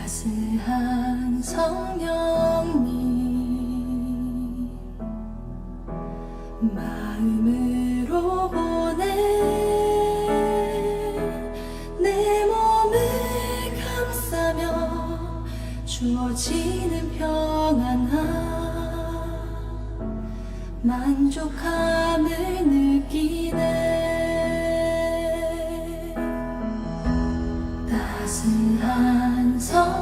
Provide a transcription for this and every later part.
따스한 성령님 마음으로 보내 내 몸을 감싸며 주어지는 평안함 만족함을 느끼네. 따스한 성령님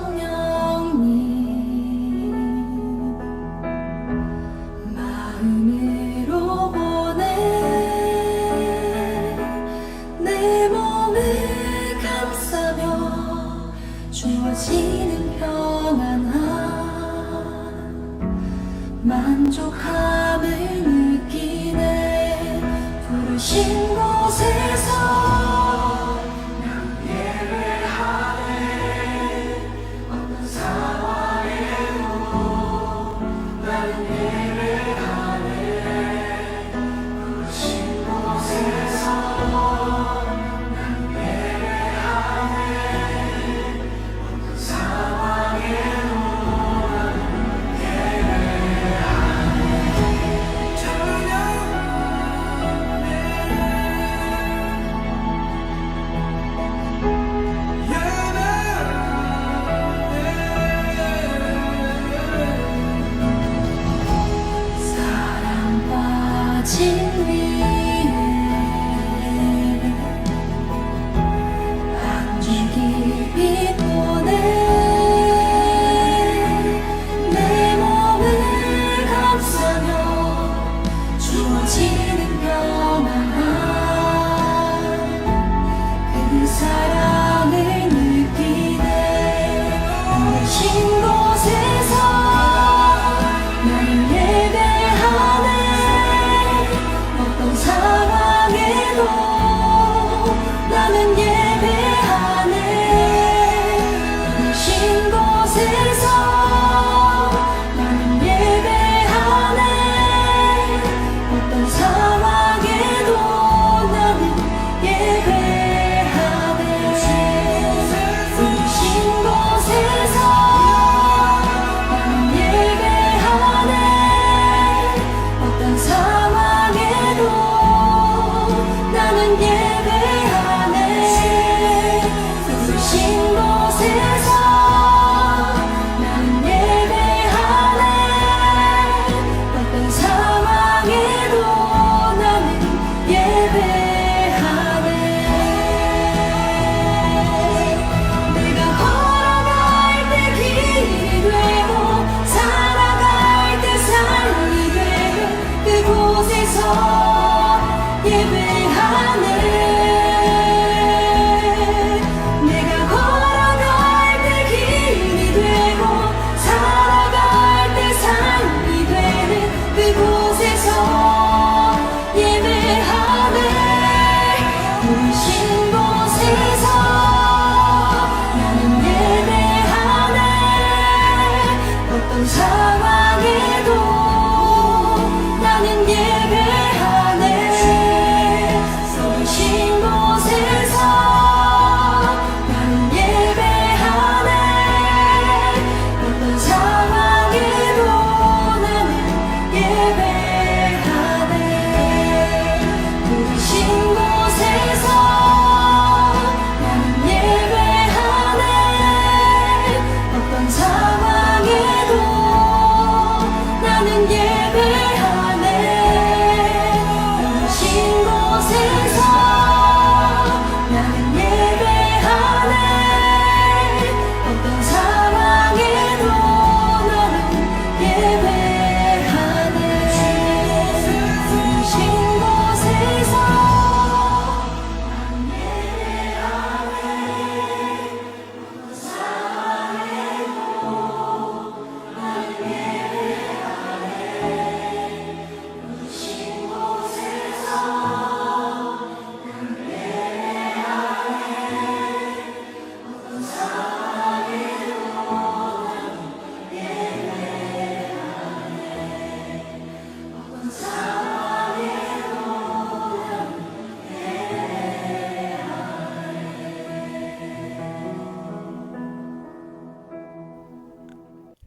마음으로 보내 내 몸을 감싸며 주어지는 평안함 만족함을 느끼네. 부르신 곳에서 난 예배하네. 어떤 상황에도 나는 예배하네. 부르신 곳에서 난 예배하네. 어떤 상황에도 진 위에 한줄 깊이 보내 내 몸을 감싸며 주어지는 평안함 그 사랑을 느끼네. 부르신 곳에서 나는 예배하네. 어떤 상황에도 나는 예배하네. 부르신 곳에서 나는 예배하네. 어떤 상황에도 나는 예배하네. 부르신 곳에서 나는 예배하네. 어떤 상황에도 나는 예배하네. 부르신 곳에서 나는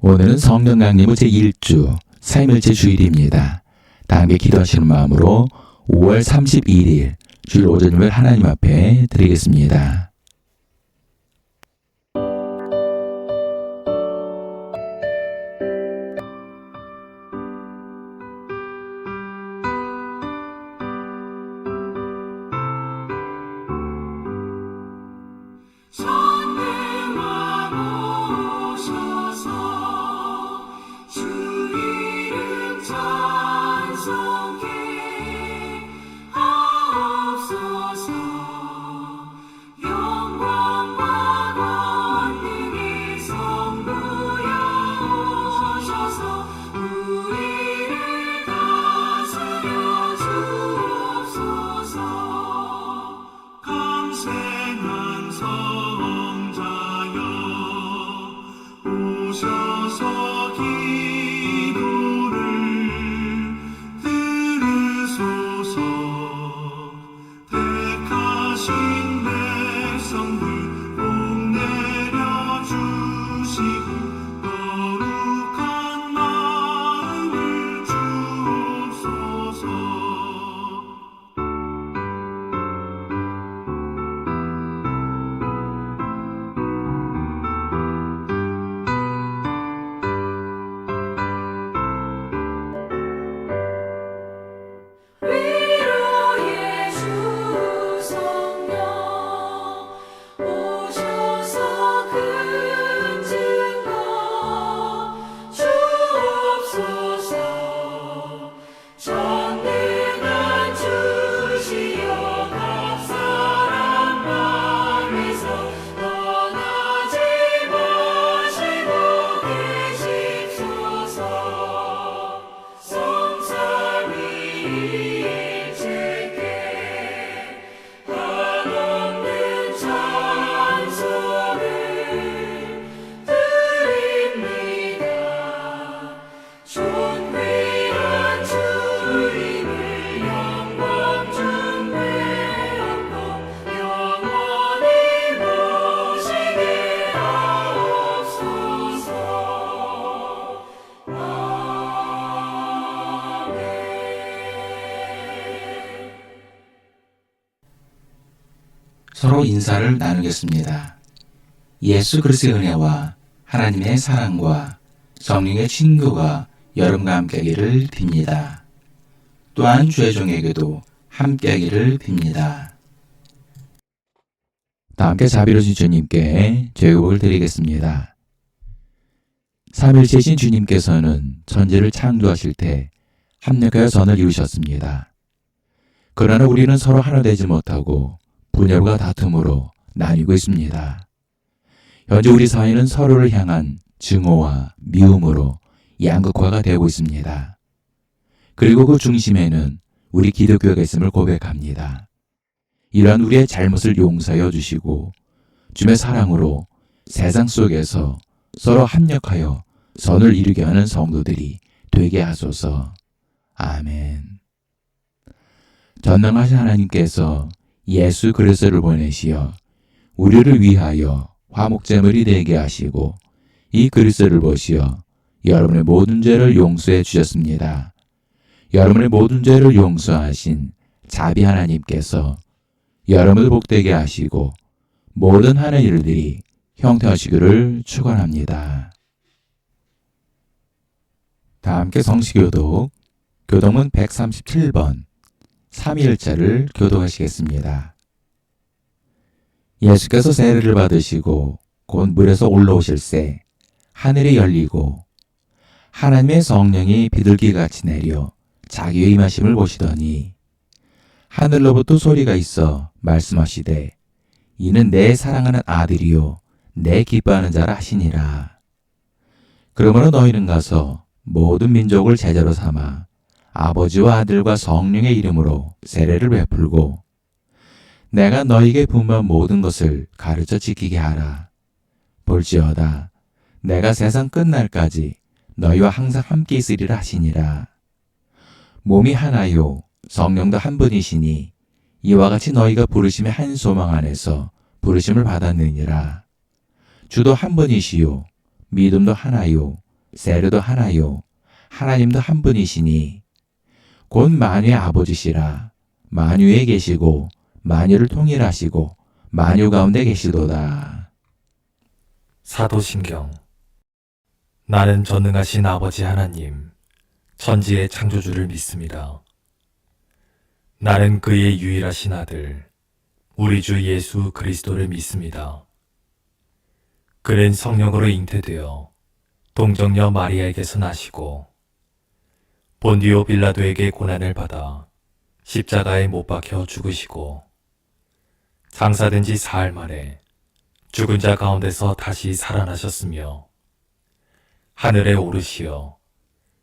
오늘은 성령 강림의 제1주 3일째 주일입니다. 다 함께 기도하시는 마음으로 5월 31일 주일 오전 예배를 하나님 앞에 드리겠습니다. 위로의 주 성령 오셔서 큰 증거 주옵소서. 전능한 주시여 각 사람 마음에서 떠나지 마시고 계십소서. 성삼 일체께 한없는 찬송을 드립니다. 존귀한 주님을 영광 중매하고 영원히 모시게 하옵소서. 아멘. 서로 인사를 나누겠습니다. 예수 그리스도의 은혜와 하나님의 사랑과 성령의 친교가 여러분과 함께하기를 빕니다. 또한 주의 종에게도 함께하기를 빕니다. 다 함께 자비로우신 주님께 제국을 드리겠습니다. 삼일체신 주님께서는 천지를 창조하실 때 합력하여 선을 이루셨습니다. 그러나 우리는 서로 하나 되지 못하고 분열과 다툼으로 나뉘고 있습니다. 현재 우리 사회는 서로를 향한 증오와 미움으로 양극화가 되고 있습니다. 그리고 그 중심에는 우리 기독교가 있음을 고백합니다. 이러한 우리의 잘못을 용서하여 주시고 주의 사랑으로 세상 속에서 서로 합력하여 선을 이루게 하는 성도들이 되게 하소서. 아멘. 전능하신 하나님께서 예수 그리스도를 보내시어 우리를 위하여 화목제물이 되게 하시고 이 그리스도를 보시어 여러분의 모든 죄를 용서해 주셨습니다. 여러분의 모든 죄를 용서하신 자비 하나님께서 여러분을 복되게 하시고 모든 하는 일들이 형통하시기를 축원합니다. 다 함께 성시교독 교독문 137번 3일자를 교독하시겠습니다. 예수께서 세례를 받으시고 곧 물에서 올라오실새 하늘이 열리고 하나님의 성령이 비둘기같이 내려 자기의 임하심을 보시더니 하늘로부터 소리가 있어 말씀하시되 이는 내 사랑하는 아들이요 내 기뻐하는 자라 하시니라. 그러므로 너희는 가서 모든 민족을 제자로 삼아 아버지와 아들과 성령의 이름으로 세례를 베풀고 내가 너희에게 분부한 모든 것을 가르쳐 지키게 하라. 볼지어다 내가 세상 끝날까지 너희와 항상 함께 있으리라 하시니라. 몸이 하나요 성령도 한 분이시니 이와 같이 너희가 부르심의 한 소망 안에서 부르심을 받았느니라. 주도 한 분이시요 믿음도 하나요 세례도 하나요. 하나님도 한 분이시니 곧 만유의 아버지시라. 만유에 계시고 만유를 통일하시고 만유 가운데 계시도다. 사도신경. 나는 전능하신 아버지 하나님, 천지의 창조주를 믿습니다. 나는 그의 유일하신 아들, 우리 주 예수 그리스도를 믿습니다. 그는 성령으로 잉태되어 동정녀 마리아에게서 나시고 본디오 빌라도에게 고난을 받아 십자가에 못 박혀 죽으시고 장사된 지 사흘 만에 죽은 자 가운데서 다시 살아나셨으며 하늘에 오르시어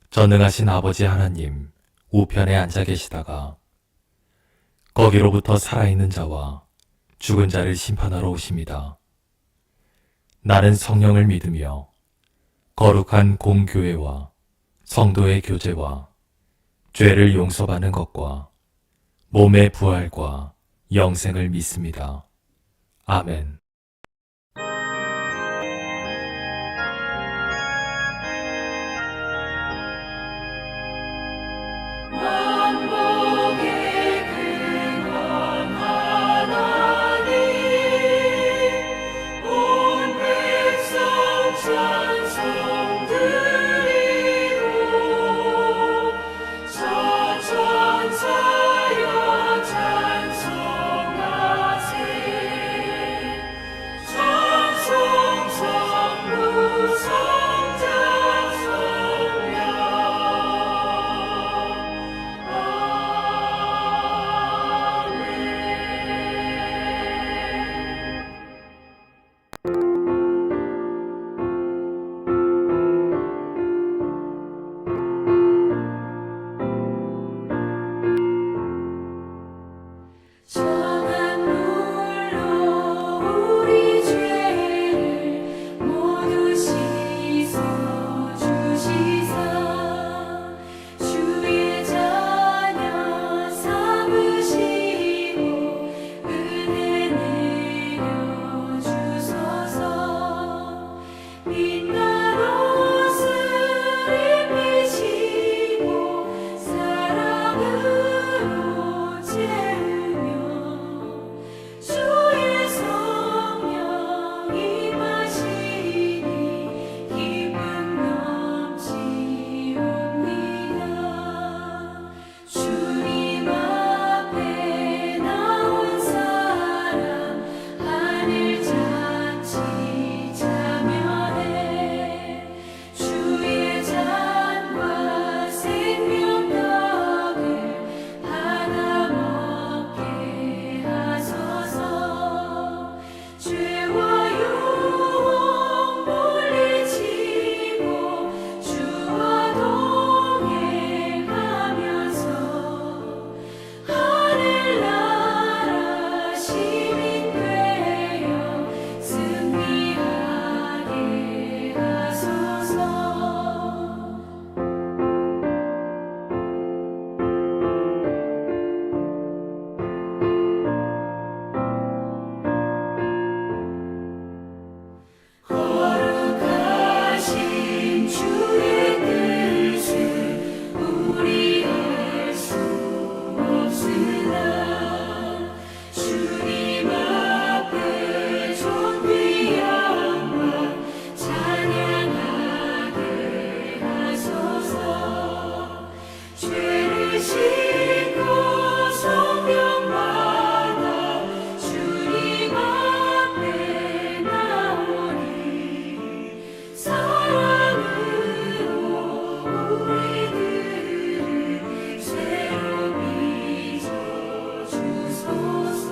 전능하신 아버지 하나님 우편에 앉아 계시다가 거기로부터 살아있는 자와 죽은 자를 심판하러 오십니다. 나는 성령을 믿으며 거룩한 공교회와 성도의 교제와 죄를 용서받는 것과 몸의 부활과 영생을 믿습니다. 아멘. 만복의 근원 하나님 온 백성 찬송 드리고 저천사여 찬송하세 찬송 성부 성자 성령 정한 물로 우리 죄를 모두 씻어주시사 주의 자녀 삼으시고 은혜 내려주소서 빛난 옷을 입히시고 사랑으로 채우며 주의 성령 임하시니 기쁨 넘치옵니다. 주님 앞에 나온 사람 하늘 잔치 자면해 주의 잔과 생명떡을 받아 먹게 하소서. 죄와 유혹 물리치고 주와 동행하면서 하늘나라 시민 되어 승리하게 하소서. 거룩하신 주의 뜻을 우리 알 수 없으나 주님 앞에 존귀 영광 찬양하게 하소서. 죄를 씻고 성령 받아 주님 앞에 나오니 사랑으로 우리들을 새로 빚어 주소서.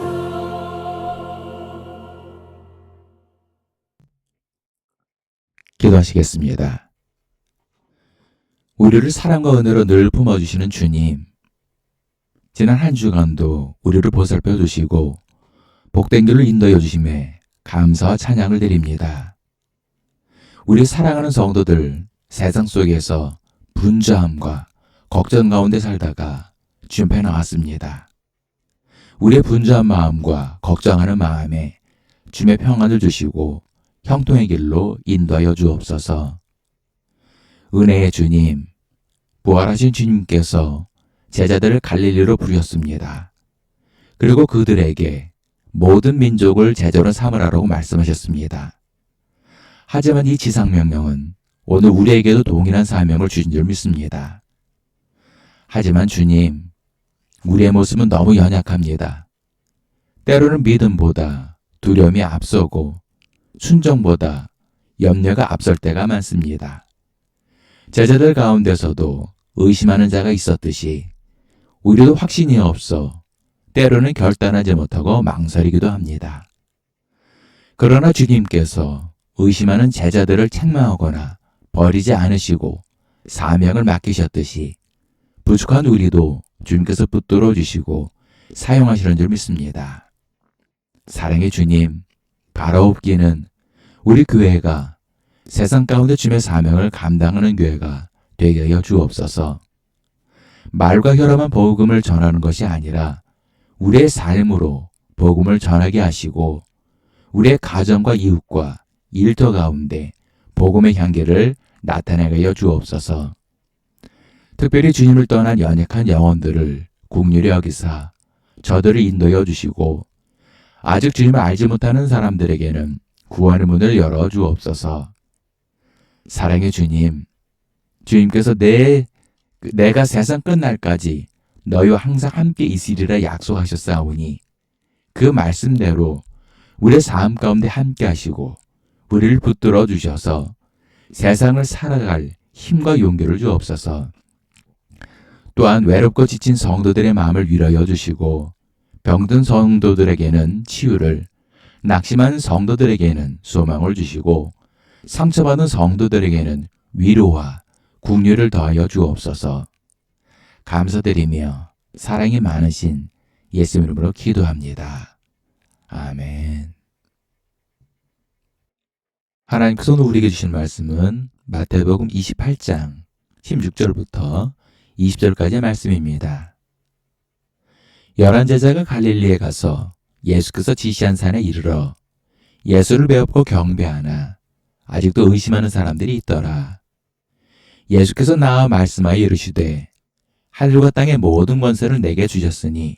기도하시겠습니다. 우리를 사랑과 은혜로 늘 품어주시는 주님, 지난 한 주간도 우리를 보살펴 주시고 복된 길로 인도해 주심에 감사와 찬양을 드립니다. 우리 사랑하는 성도들 세상 속에서 분주함과 걱정 가운데 살다가 주님 앞에 나왔습니다. 우리의 분주한 마음과 걱정하는 마음에 주님의 평안을 주시고 형통의 길로 인도하여 주옵소서. 은혜의 주님, 부활하신 주님께서 제자들을 갈릴리로 부르셨습니다. 그리고 그들에게 모든 민족을 제자로 삼으라고 말씀하셨습니다. 하지만 이 지상명령은 오늘 우리에게도 동일한 사명을 주신 줄 믿습니다. 하지만 주님, 우리의 모습은 너무 연약합니다. 때로는 믿음보다 두려움이 앞서고 순종보다 염려가 앞설 때가 많습니다. 제자들 가운데서도 의심하는 자가 있었듯이 우리도 확신이 없어 때로는 결단하지 못하고 망설이기도 합니다. 그러나 주님께서 의심하는 제자들을 책망하거나 버리지 않으시고 사명을 맡기셨듯이 부족한 우리도 주님께서 붙들어 주시고 사용하시는 줄 믿습니다. 사랑의 주님, 바라옵기는 우리 교회가 세상 가운데 주님의 사명을 감당하는 교회가 되게 하여 주옵소서. 말과 혀로만 복음을 전하는 것이 아니라 우리의 삶으로 복음을 전하게 하시고 우리의 가정과 이웃과 일터 가운데 복음의 향기를 나타내게 하여 주옵소서. 특별히 주님을 떠난 연약한 영혼들을 긍휼히 여기사 저들을 인도하여 주시고 아직 주님을 알지 못하는 사람들에게는 구원의 문을 열어 주옵소서. 사랑의 주님, 주님께서 내가 세상 끝날까지 너희와 항상 함께 있으리라 약속하셨사오니 그 말씀대로 우리의 삶 가운데 함께 하시고 우리를 붙들어 주셔서 세상을 살아갈 힘과 용기를 주옵소서. 또한 외롭고 지친 성도들의 마음을 위로하여 주시고 병든 성도들에게는 치유를, 낙심한 성도들에게는 소망을 주시고 상처받은 성도들에게는 위로와 긍휼을 더하여 주옵소서. 감사드리며 사랑이 많으신 예수 이름으로 기도합니다. 아멘. 하나님께서 오늘 우리에게 주신 말씀은 마태복음 28장 16절부터 20절까지의 말씀입니다. 11제자가 갈릴리에 가서 예수께서 지시한 산에 이르러 예수를 배웠고 경배하나 아직도 의심하는 사람들이 있더라. 예수께서 나와 말씀하여 이르시되 하늘과 땅의 모든 권세를 내게 주셨으니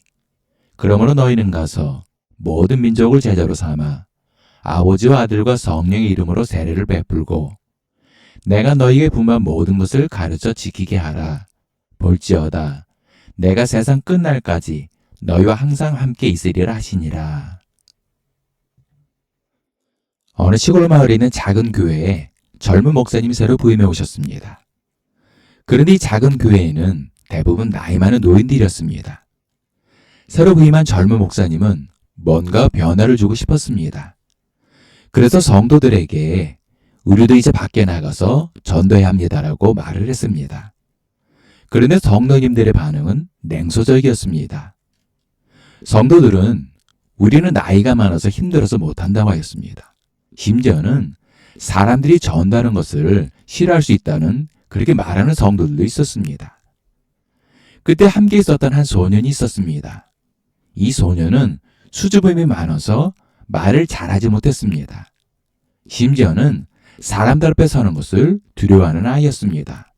그러므로 너희는 가서 모든 민족을 제자로 삼아 아버지와 아들과 성령의 이름으로 세례를 베풀고 내가 너희에게 분부한 모든 것을 가르쳐 지키게 하라. 볼지어다 내가 세상 끝날까지 너희와 항상 함께 있으리라 하시니라. 어느 시골 마을에 있는 작은 교회에 젊은 목사님이 새로 부임해 오셨습니다. 그런데 이 작은 교회에는 대부분 나이 많은 노인들이었습니다. 새로 부임한 젊은 목사님은 뭔가 변화를 주고 싶었습니다. 그래서 성도들에게 우리도 이제 밖에 나가서 전도해야 합니다라고 말을 했습니다. 그런데 성도님들의 반응은 냉소적이었습니다. 성도들은 우리는 나이가 많아서 힘들어서 못한다고 하였습니다. 심지어는 사람들이 전도하는 것을 싫어할 수 있다는 그렇게 말하는 성도들도 있었습니다. 그때 함께 있었던 한 소년이 있었습니다. 이 소년은 수줍음이 많아서 말을 잘하지 못했습니다. 심지어는 사람들 앞에 서는 것을 두려워하는 아이였습니다.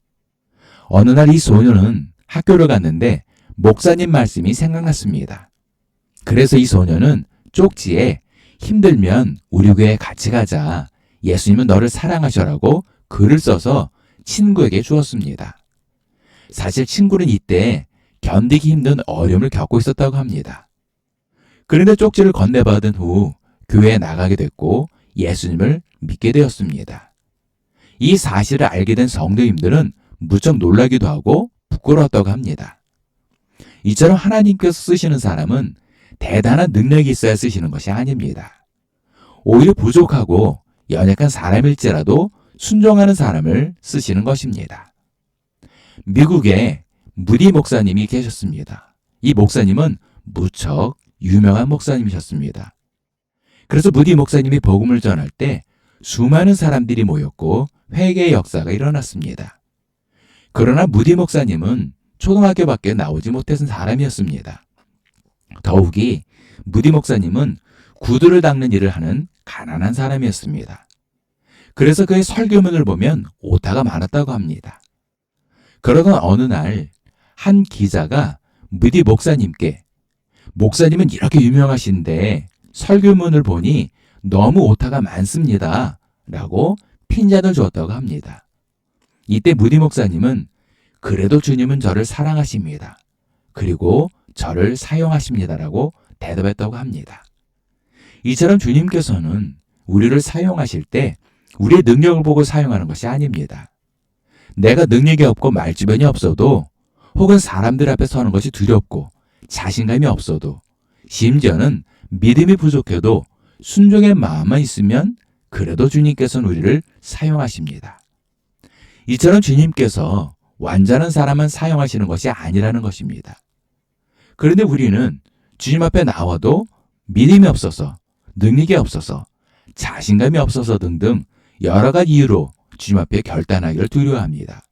어느 날 이 소년은 학교를 갔는데 목사님 말씀이 생각났습니다. 그래서 이 소년은 쪽지에 힘들면 우리 교회에 같이 가자. 예수님은 너를 사랑하셔라고 글을 써서 친구에게 주었습니다. 사실 친구는 이때 견디기 힘든 어려움을 겪고 있었다고 합니다. 그런데 쪽지를 건네받은 후 교회에 나가게 됐고 예수님을 믿게 되었습니다. 이 사실을 알게 된 성도님들은 무척 놀라기도 하고 부끄러웠다고 합니다. 이처럼 하나님께서 쓰시는 사람은 대단한 능력이 있어야 쓰시는 것이 아닙니다. 오히려 부족하고 연약한 사람일지라도 순종하는 사람을 쓰시는 것입니다. 미국에 무디 목사님이 계셨습니다. 이 목사님은 무척 유명한 목사님이셨습니다. 그래서 무디 목사님이 복음을 전할 때 수많은 사람들이 모였고 회개의 역사가 일어났습니다. 그러나 무디 목사님은 초등학교밖에 나오지 못한 사람이었습니다. 더욱이 무디 목사님은 구두를 닦는 일을 하는 가난한 사람이었습니다. 그래서 그의 설교문을 보면 오타가 많았다고 합니다. 그러던 어느 날 한 기자가 무디 목사님께 목사님은 이렇게 유명하신데 설교문을 보니 너무 오타가 많습니다. 라고 핀잔을 주었다고 합니다. 이때 무디 목사님은 그래도 주님은 저를 사랑하십니다. 그리고 저를 사용하십니다라고 대답했다고 합니다. 이처럼 주님께서는 우리를 사용하실 때 우리의 능력을 보고 사용하는 것이 아닙니다. 내가 능력이 없고 말주변이 없어도 혹은 사람들 앞에 서는 것이 두렵고 자신감이 없어도 심지어는 믿음이 부족해도 순종의 마음만 있으면 그래도 주님께서는 우리를 사용하십니다. 이처럼 주님께서 완전한 사람만 사용하시는 것이 아니라는 것입니다. 그런데 우리는 주님 앞에 나와도 믿음이 없어서, 능력이 없어서, 자신감이 없어서 등등 여러 가지 이유로 주님 앞에 결단하기를 두려워합니다.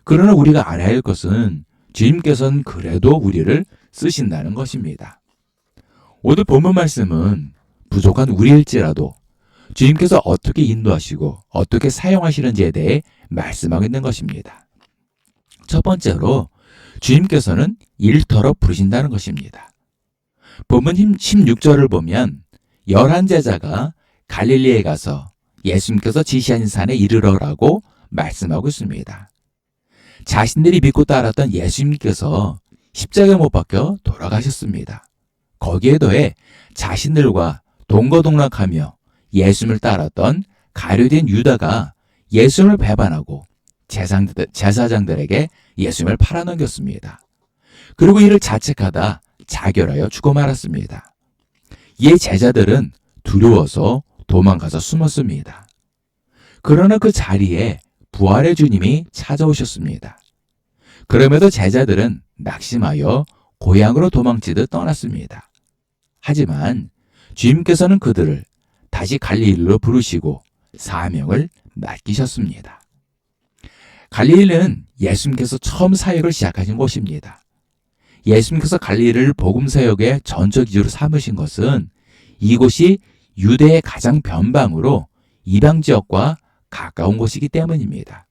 그러나 우리가 알아야 할 것은 주님께서는 그래도 우리를 쓰신다는 것입니다. 오늘 본문 말씀은 부족한 우리일지라도 주님께서 어떻게 인도하시고 어떻게 사용하시는지에 대해 말씀하고 있는 것입니다. 첫 번째로 주님께서는 일터로 부르신다는 것입니다. 본문 16절을 보면 11제자가 갈릴리에 가서 예수님께서 지시하신 산에 이르러라고 말씀하고 있습니다. 자신들이 믿고 따랐던 예수님께서 십자가에 못 박혀 돌아가셨습니다. 거기에 더해 자신들과 동거동락하며 예수님을 따랐던 가룟된 유다가 예수님을 배반하고 제사장들에게 예수님을 팔아넘겼습니다. 그리고 이를 자책하다 자결하여 죽어 말았습니다. 이에 제자들은 두려워서 도망가서 숨었습니다. 그러나 그 자리에 부활의 주님이 찾아오셨습니다. 그럼에도 제자들은 낙심하여 고향으로 도망치듯 떠났습니다. 하지만 주님께서는 그들을 다시 갈릴리로 부르시고 사명을 맡기셨습니다. 갈릴리는 예수님께서 처음 사역을 시작하신 곳입니다. 예수님께서 갈릴리를 복음 사역의 전적 기지로 삼으신 것은 이곳이 유대의 가장 변방으로 이방 지역과 가까운 곳이기 때문입니다.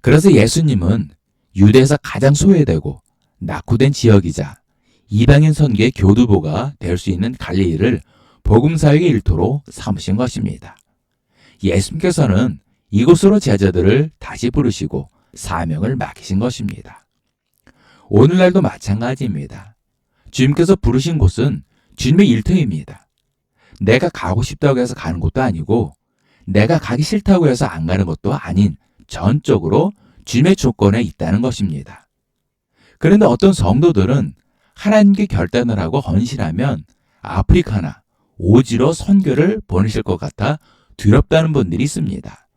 그래서 예수님은 유대에서 가장 소외되고 낙후된 지역이자 이방인 선교의 교두보가 될 수 있는 갈릴리를 복음 사역의 일터로 삼으신 것입니다. 예수님께서는 이곳으로 제자들을 다시 부르시고 사명을 맡기신 것입니다. 오늘날도 마찬가지입니다. 주님께서 부르신 곳은 주님의 일터입니다. 내가 가고 싶다고 해서 가는 곳도 아니고 내가 가기 싫다고 해서 안 가는 것도 아닌 전적으로 주님의 조건에 있다는 것입니다. 그런데 어떤 성도들은 하나님께 결단을 하고 헌신하면 아프리카나 오지로 선교를 보내실 것 같아 두렵다는 분들이 있습니다.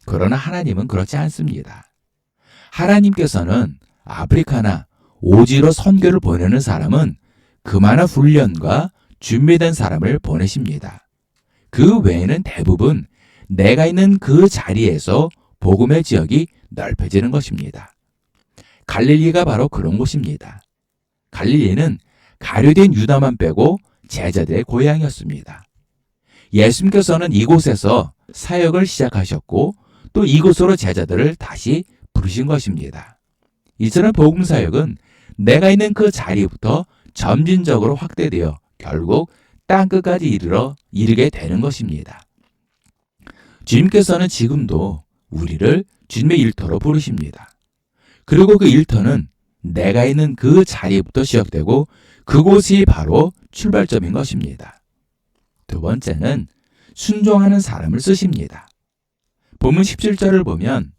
그러나 하나님은 그렇지 않습니다. 하나님께서는 아프리카나 오지로 선교를 보내는 사람은 그만한 훈련과 준비된 사람을 보내십니다. 그 외에는 대부분 내가 있는 그 자리에서 복음의 지역이 넓혀지는 것입니다. 갈릴리가 바로 그런 곳입니다. 갈릴리는 가룟된 유다만 빼고 제자들의 고향이었습니다. 예수님께서는 이곳에서 사역을 시작하셨고 또 이곳으로 제자들을 다시 부르신 것입니다. 이처럼 복음 사역은 내가 있는 그 자리부터 점진적으로 확대되어 결국 땅끝까지 이르게 되는 것입니다. 주님께서는 지금도 우리를 주님의 일터로 부르십니다. 그리고 그 일터는 내가 있는 그 자리부터 시작되고 그곳이 바로 출발점인 것입니다. 두 번째는 순종하는 사람을 쓰십니다. 본문 17절을 보면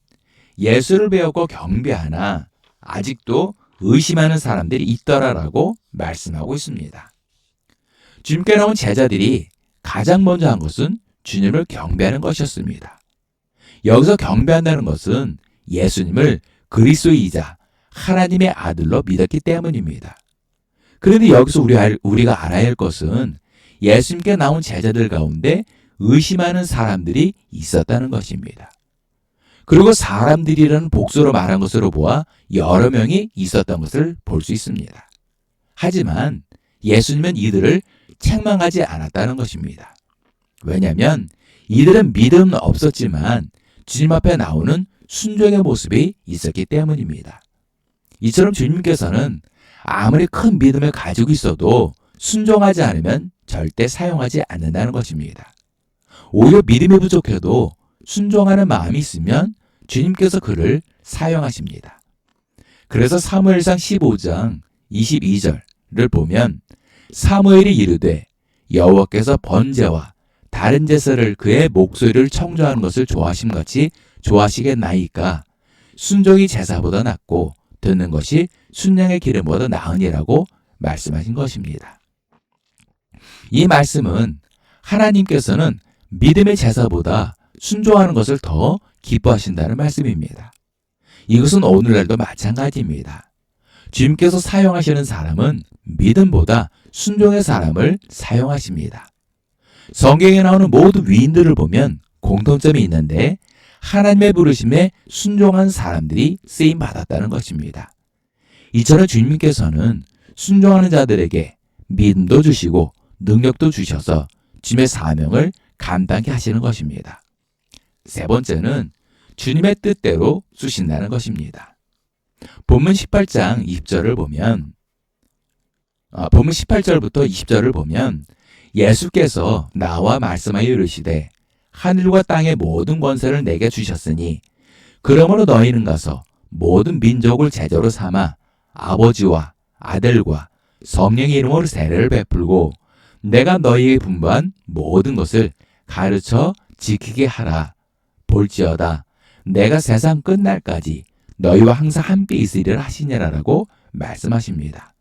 예수를 배우고 경배하나 아직도 의심하는 사람들이 있더라라고 말씀하고 있습니다. 주님께 나온 제자들이 가장 먼저 한 것은 주님을 경배하는 것이었습니다. 여기서 경배한다는 것은 예수님을 그리스도이자 하나님의 아들로 믿었기 때문입니다. 그런데 여기서 우리가 알아야 할 것은 예수님께 나온 제자들 가운데 의심하는 사람들이 있었다는 것입니다. 그리고 사람들이라는 복수로 말한 것으로 보아 여러 명이 있었던 것을 볼 수 있습니다. 하지만 예수님은 이들을 책망하지 않았다는 것입니다. 왜냐하면 이들은 믿음은 없었지만 주님 앞에 나오는 순종의 모습이 있었기 때문입니다. 이처럼 주님께서는 아무리 큰 믿음을 가지고 있어도 순종하지 않으면 절대 사용하지 않는다는 것입니다. 오히려 믿음이 부족해도 순종하는 마음이 있으면 주님께서 그를 사용하십니다. 그래서 사무엘상 15장 22절을 보면 사무엘이 이르되 여호와께서 번제와 다른 제사를 그의 목소리를 청조하는 것을 좋아하심같이 좋아하시겠나이까 순종이 제사보다 낫고 듣는 것이 순양의 기름보다 나으니라고 말씀하신 것입니다. 이 말씀은 하나님께서는 믿음의 제사보다 순종하는 것을 더 기뻐하신다는 말씀입니다. 이것은 오늘날도 마찬가지입니다. 주님께서 사용하시는 사람은 믿음보다 순종의 사람을 사용하십니다. 성경에 나오는 모든 위인들을 보면 공통점이 있는데 하나님의 부르심에 순종한 사람들이 쓰임받았다는 것입니다. 이처럼 주님께서는 순종하는 자들에게 믿음도 주시고 능력도 주셔서 주님의 사명을 감당케 하시는 것입니다. 세 번째는 주님의 뜻대로 쓰신다는 것입니다. 본문 18장 20절을 보면 본문 18절부터 20절을 보면 예수께서 나와 말씀하여 이르시되 하늘과 땅의 모든 권세를 내게 주셨으니 그러므로 너희는 가서 모든 민족을 제자로 삼아 아버지와 아들과 성령의 이름으로 세례를 베풀고 내가 너희에게 분부한 모든 것을 가르쳐 지키게 하라. 볼지어다 내가 세상 끝날까지 너희와 항상 함께 있으리라 하시니라라고 말씀하십니다.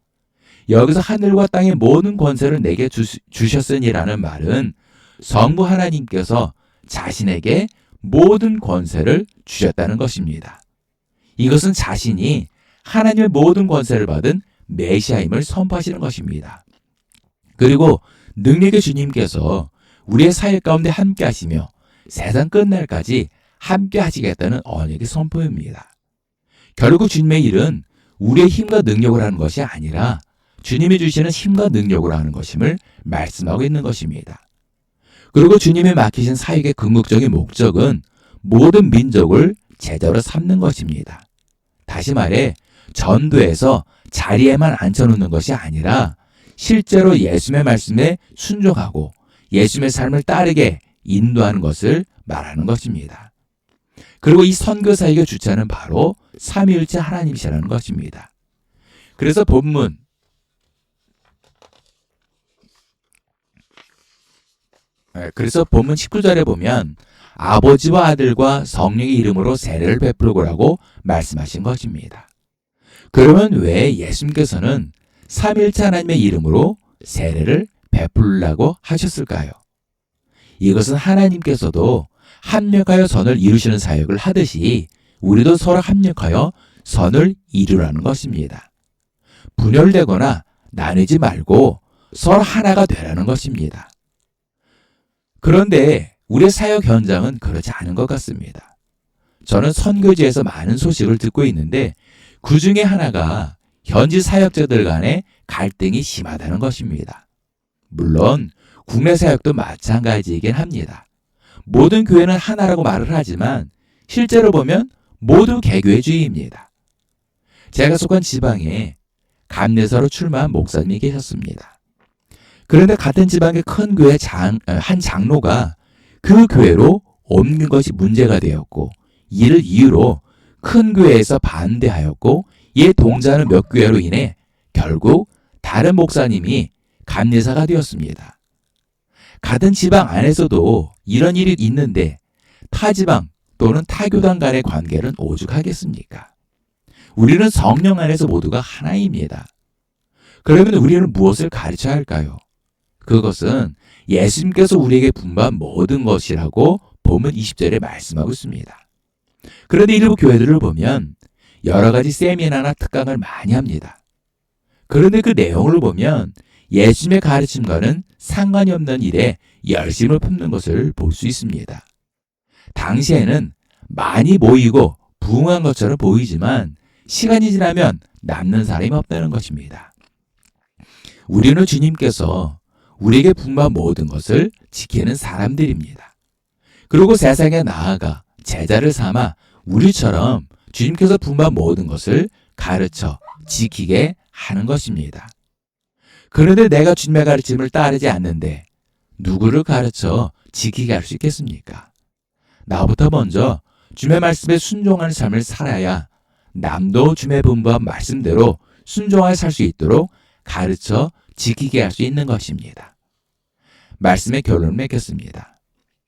여기서 하늘과 땅의 모든 권세를 내게 주셨으니라는 말은 성부 하나님께서 자신에게 모든 권세를 주셨다는 것입니다. 이것은 자신이 하나님의 모든 권세를 받은 메시아임을 선포하시는 것입니다. 그리고 능력의 주님께서 우리의 사역 가운데 함께 하시며 세상 끝날까지 함께 하시겠다는 언약의 선포입니다. 결국 주님의 일은 우리의 힘과 능력을 하는 것이 아니라 주님이 주시는 힘과 능력으로 하는 것임을 말씀하고 있는 것입니다. 그리고 주님이 맡기신 사역의 궁극적인 목적은 모든 민족을 제자로 삼는 것입니다. 다시 말해 전도에서 자리에만 앉혀놓는 것이 아니라 실제로 예수님의 말씀에 순종하고 예수님의 삶을 따르게 인도하는 것을 말하는 것입니다. 그리고 이 선교 사역의 주체는 바로 삼위일체 하나님이시라는 것입니다. 그래서 본문 19절에 보면 아버지와 아들과 성령의 이름으로 세례를 베풀고라고 말씀하신 것입니다. 그러면 왜 예수님께서는 삼위일체 하나님의 이름으로 세례를 베풀라고 하셨을까요? 이것은 하나님께서도 합력하여 선을 이루시는 사역을 하듯이 우리도 서로 합력하여 선을 이루라는 것입니다. 분열되거나 나누지 말고 서로 하나가 되라는 것입니다. 그런데 우리의 사역 현장은 그렇지 않은 것 같습니다. 저는 선교지에서 많은 소식을 듣고 있는데 그 중에 하나가 현지 사역자들 간의 갈등이 심하다는 것입니다. 물론 국내 사역도 마찬가지이긴 합니다. 모든 교회는 하나라고 말을 하지만 실제로 보면 모두 개교회주의입니다. 제가 속한 지방에 감리사로 출마한 목사님이 계셨습니다. 그런데 같은 지방의 큰 교회 한 장로가 그 교회로 옮긴 것이 문제가 되었고 이를 이유로 큰 교회에서 반대하였고 이에 동조하는 몇 교회로 인해 결국 다른 목사님이 감리사가 되었습니다. 같은 지방 안에서도 이런 일이 있는데 타 지방 또는 타 교단 간의 관계는 오죽하겠습니까? 우리는 성령 안에서 모두가 하나입니다. 그러면 우리는 무엇을 가르쳐야 할까요? 그것은 예수님께서 우리에게 분부한 모든 것이라고 본문 20절에 말씀하고 있습니다. 그런데 일부 교회들을 보면 여러 가지 세미나나 특강을 많이 합니다. 그런데 그 내용을 보면 예수님의 가르침과는 상관이 없는 일에 열심을 품는 것을 볼 수 있습니다. 당시에는 많이 모이고 부흥한 것처럼 보이지만 시간이 지나면 남는 사람이 없다는 것입니다. 우리는 주님께서 우리에게 분부한 모든 것을 지키는 사람들입니다. 그리고 세상에 나아가 제자를 삼아 우리처럼 주님께서 분부한 모든 것을 가르쳐 지키게 하는 것입니다. 그런데 내가 주님의 가르침을 따르지 않는데 누구를 가르쳐 지키게 할 수 있겠습니까? 나부터 먼저 주님의 말씀에 순종하는 삶을 살아야 남도 주님의 분부한 말씀대로 순종하여 살 수 있도록 가르쳐 지키게 할 수 있는 것입니다. 말씀의 결론을 맺겠습니다.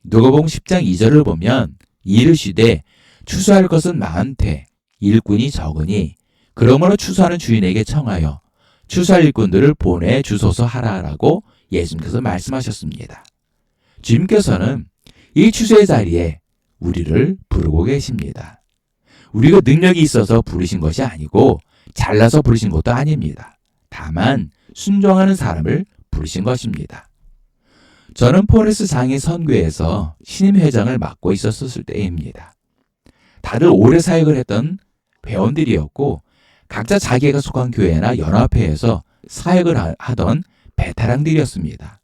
누가복음 10장 2절을 보면 이르시되 추수할 것은 많되 일꾼이 적으니 그러므로 추수하는 주인에게 청하여 추수할 일꾼들을 보내 주소서 하라라고 예수님께서 말씀하셨습니다. 주님께서는 이 추수의 자리에 우리를 부르고 계십니다. 우리가 능력이 있어서 부르신 것이 아니고 잘나서 부르신 것도 아닙니다. 다만 순종하는 사람을 부르신 것입니다. 저는 포레스 장인 선교에서 신임 회장을 맡고 있었을 때입니다. 다들 오래 사역을 했던 회원들이었고 각자 자기가 속한 교회나 연합회에서 사역을 하던 베테랑들이었습니다.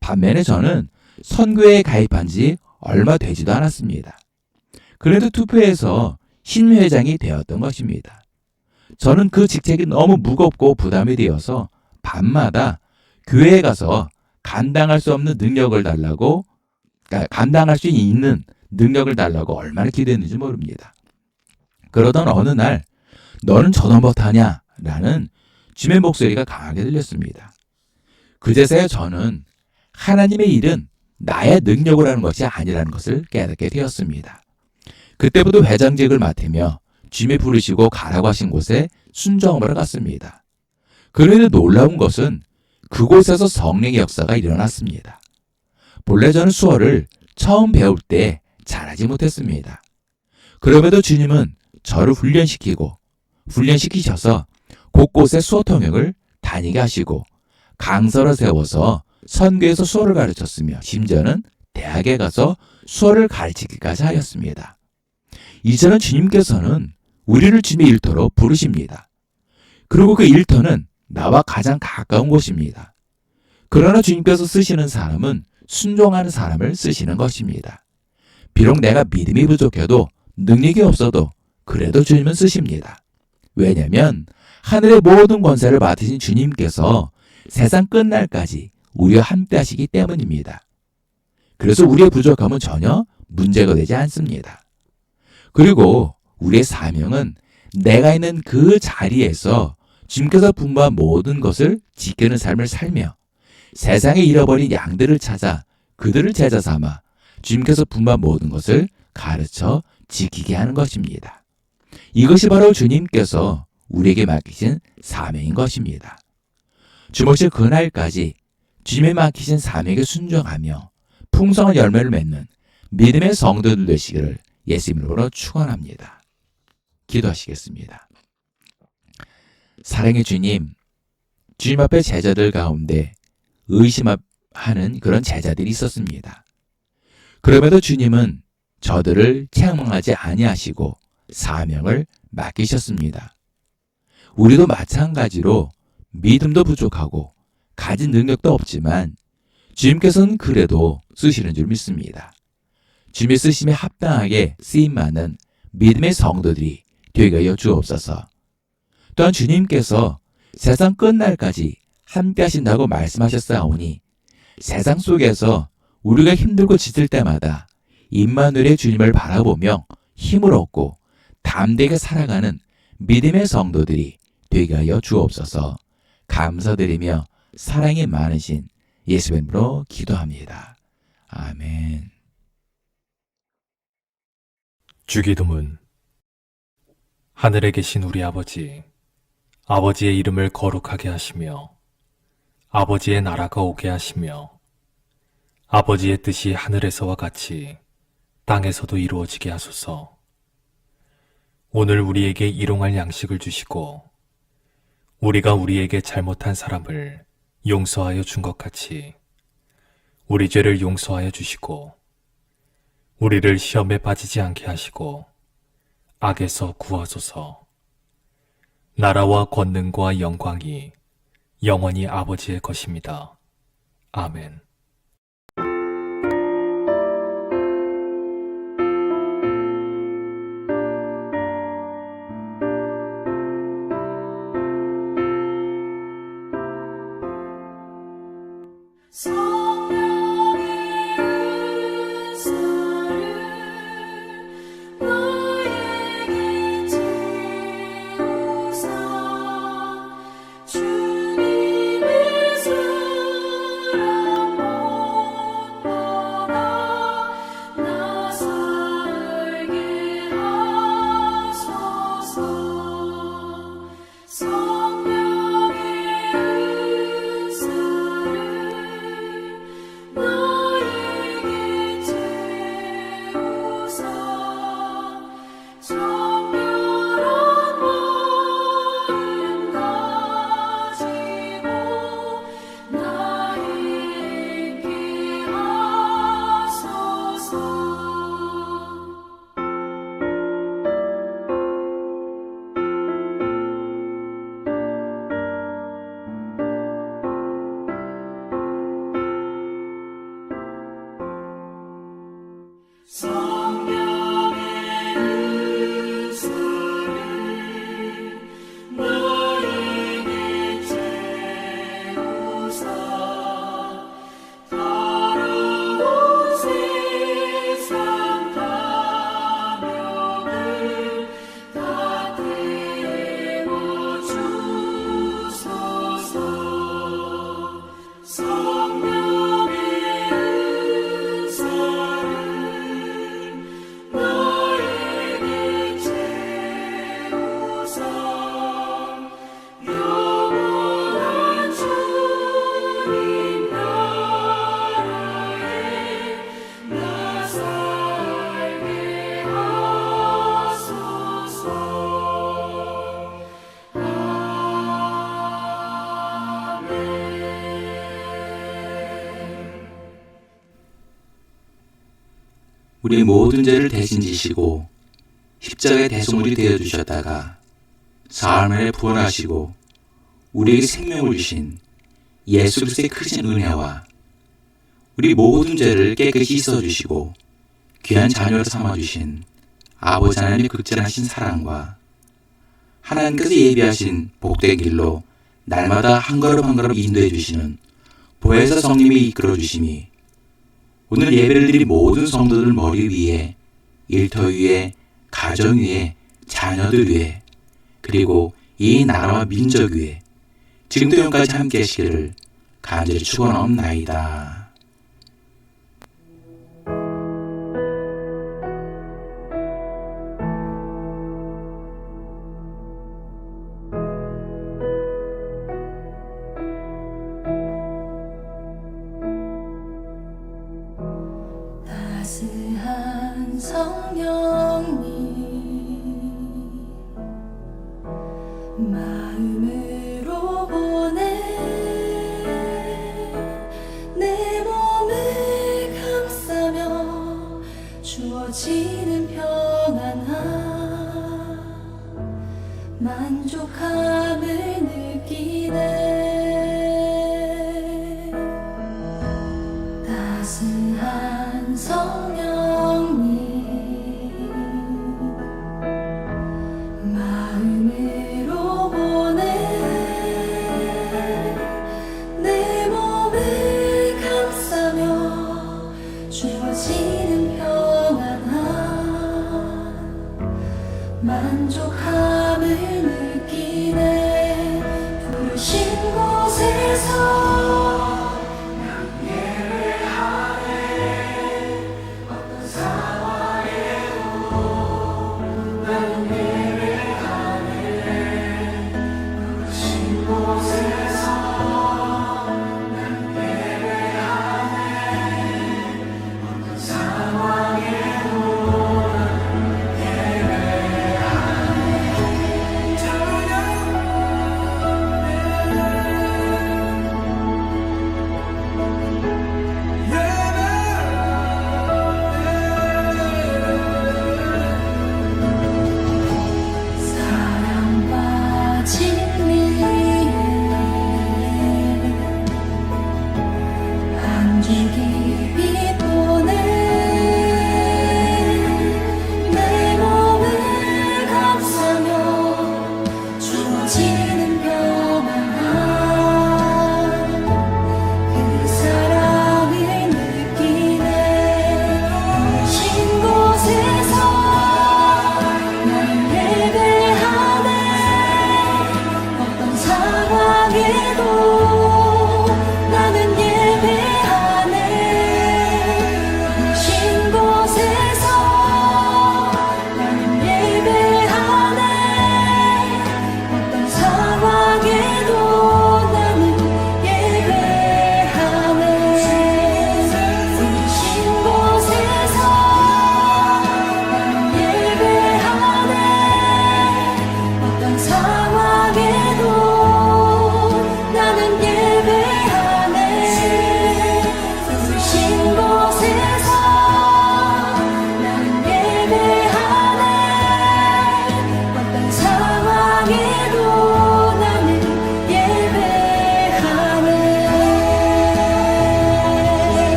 반면에 저는 선교회에 가입한 지 얼마 되지도 않았습니다. 그래도 투표해서 신회장이 되었던 것입니다. 저는 그 직책이 너무 무겁고 부담이 되어서 밤마다 교회에 가서 감당할 수 없는 능력을 달라고, 감당할 수 있는 능력을 달라고 얼마나 기도했는지 모릅니다. 그러던 어느 날 너는 저도 못하냐? 라는 주님의 목소리가 강하게 들렸습니다. 그제서야 저는 하나님의 일은 나의 능력으로 하는 것이 아니라는 것을 깨닫게 되었습니다. 그때부터 회장직을 맡으며 주님이 부르시고 가라고 하신 곳에 순종하러 갔습니다. 그런데 놀라운 것은 그곳에서 성령의 역사가 일어났습니다. 본래 저는 수어를 처음 배울 때 잘하지 못했습니다. 그럼에도 주님은 저를 훈련시키셔서 곳곳에 수어 통역을 다니게 하시고 강사를 세워서 선교에서 수어를 가르쳤으며 심지어는 대학에 가서 수어를 가르치기까지 하였습니다. 이제는 주님께서는 우리를 주님의 일터로 부르십니다. 그리고 그 일터는 나와 가장 가까운 곳입니다. 그러나 주님께서 쓰시는 사람은 순종하는 사람을 쓰시는 것입니다. 비록 내가 믿음이 부족해도 능력이 없어도 그래도 주님은 쓰십니다. 왜냐하면 하늘의 모든 권세를 맡으신 주님께서 세상 끝날까지 우리와 함께 하시기 때문입니다. 그래서 우리의 부족함은 전혀 문제가 되지 않습니다. 그리고 우리의 사명은 내가 있는 그 자리에서 주님께서 분부한 모든 것을 지키는 삶을 살며 세상에 잃어버린 양들을 찾아 그들을 제자 삼아 주님께서 분부한 모든 것을 가르쳐 지키게 하는 것입니다. 이것이 바로 주님께서 우리에게 맡기신 사명인 것입니다. 주모실 그날까지 주님의 맡기신 사명에 순종하며 풍성한 열매를 맺는 믿음의 성도들 되시기를 예수님으로 축원합니다. 기도하시겠습니다. 사랑의 주님, 주님 앞에 제자들 가운데 의심하는 그런 제자들이 있었습니다. 그럼에도 주님은 저들을 책망하지 아니하시고 사명을 맡기셨습니다. 우리도 마찬가지로 믿음도 부족하고 가진 능력도 없지만 주님께서는 그래도 쓰시는 줄 믿습니다. 주님의 쓰심에 합당하게 쓰임많은 믿음의 성도들이 되게 하여 주옵소서. 또한 주님께서 세상 끝날까지 함께 하신다고 말씀하셨사오니 세상 속에서 우리가 힘들고 지칠 때마다 임마누엘의 주님을 바라보며 힘을 얻고 담대하게 살아가는 믿음의 성도들이 되게 하여 주옵소서. 감사드리며 사랑이 많으신 예수님으로 기도합니다. 아멘. 주기도문. 하늘에 계신 우리 아버지, 아버지의 이름을 거룩하게 하시며 아버지의 나라가 오게 하시며 아버지의 뜻이 하늘에서와 같이 땅에서도 이루어지게 하소서. 오늘 우리에게 일용할 양식을 주시고 우리가 우리에게 잘못한 사람을 용서하여 준 것 같이 우리 죄를 용서하여 주시고 우리를 시험에 빠지지 않게 하시고 악에서 구하소서. 나라와 권능과 영광이 영원히 아버지의 것입니다. 아멘. 우리의 모든 죄를 대신 지시고 십자가의 대속물이 되어주셨다가 사흘 만에 부활하시고 우리에게 생명을 주신 예수 그리스도의 크신 은혜와 우리 모든 죄를 깨끗이 씻어주시고 귀한 자녀로 삼아주신 아버지 하나님의 극진하신 사랑과 하나님께서 예비하신 복된 길로 날마다 한 걸음 한 걸음 인도해 주시는 보혜사 성님이 이끌어 주심이 오늘 예배를 드린 모든 성도들 머리 위에, 일터 위에, 가정 위에, 자녀들 위에, 그리고 이 나라와 민족 위에 지금도 영까지 함께 하시기를 간절히 축원하옵나이다. 따스한 성령님 마음으로 보내 내 몸을 감싸며 주어지는 평안함 만족함을 느끼네. 따스한 성령님 마음으로 보내 내 몸을 감싸며 주어지는 평안함 만족함을 느끼네. 부르신 곳에서